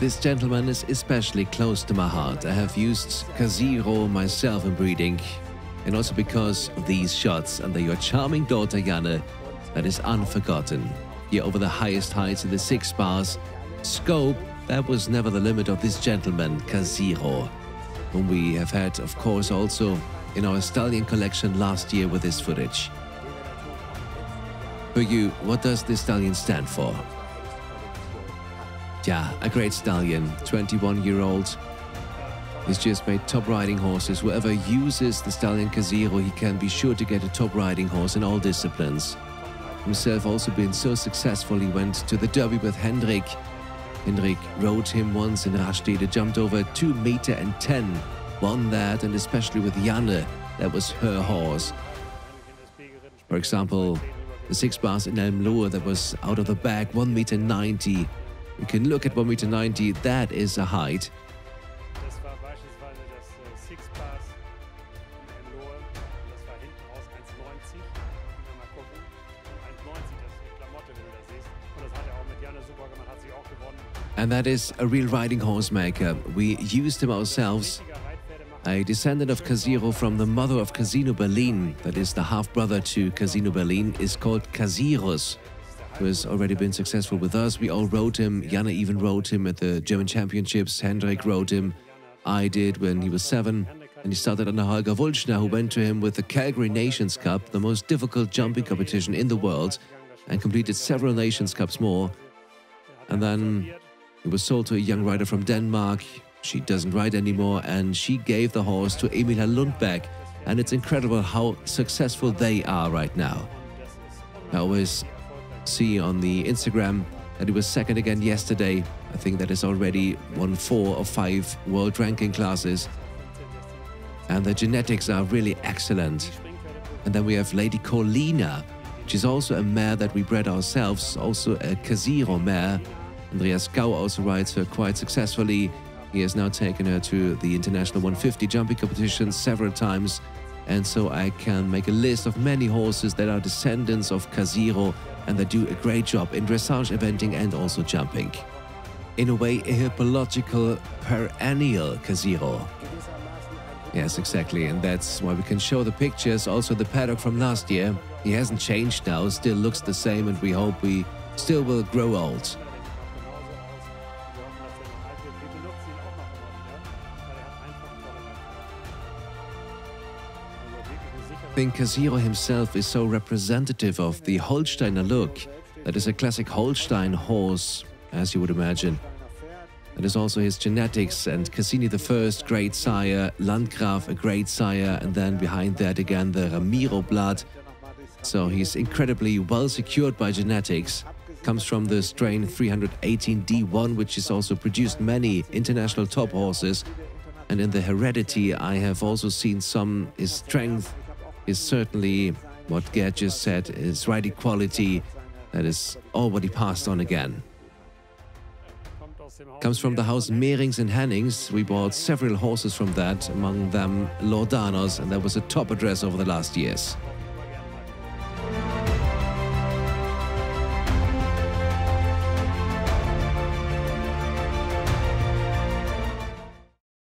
this gentleman is especially close to my heart. I have used Casiro myself in breeding, and also because of these shots under your charming daughter Janne, that is unforgotten. Here over the highest heights in the 6 bars. Scope, that was never the limit of this gentleman, Casiro, whom we have had, of course, also in our Stallion collection last year with this footage. For you, what does this Stallion stand for? Yeah, a great Stallion, 21-year-old. He's just made top riding horses. Whoever uses the Stallion Casiro, he can be sure to get a top riding horse in all disciplines. Himself also been so successful, he went to the Derby with Hendrik. Hendrik rode him once in Rastede, jumped over 2.10 meters, won that, and especially with Janne, that was her horse. For example, the 6 bars in Elmlohe, that was out of the bag, 1.90 meters. You can look at 1.90 meters, that is a height. And that is a real riding horse maker. We used him ourselves. A descendant of Casiro from the mother of Casino Berlin, that is the half-brother to Casino Berlin, is called Casirus, who has already been successful with us. We all rode him. Janne even rode him at the German Championships. Hendrik rode him. I did when he was 7. And he started under Holger Wulschner, who went to him with the Calgary Nations Cup, the most difficult jumping competition in the world, and completed several Nations Cups more. And then he was sold to a young rider from Denmark. She doesn't ride anymore, and she gave the horse to Emilia Lundberg. And it's incredible how successful they are right now. I always see on the Instagram that he was second again yesterday. I think that is already won 4 or 5 world ranking classes. And the genetics are really excellent. And then we have Lady Colina, which is also a mare that we bred ourselves, also a Casiro mare. Andreas Gau also rides her quite successfully. He has now taken her to the International 150 jumping competition several times. And so I can make a list of many horses that are descendants of Casiro and that do a great job in dressage, eventing and also jumping. In a way, a hippological perennial Casiro. Yes, exactly, and that's why we can show the pictures. Also the paddock from last year. He hasn't changed now, still looks the same, and we hope we still will grow old. I think Casiro himself is so representative of the Holsteiner look. That is a classic Holstein horse, as you would imagine. That is also his genetics, and Cassini the first, great sire, Landgraf, a great sire, and then behind that again the Ramiro blood. So he's incredibly well secured by genetics. Comes from the strain 318D1, which has also produced many international top horses. And in the heredity, I have also seen some. His strength is certainly what Gerd just said, his riding quality. That is all what he passed on again. Comes from the house Meerings and Hennings. We bought several horses from that, among them Lordanos, and that was a top address over the last years.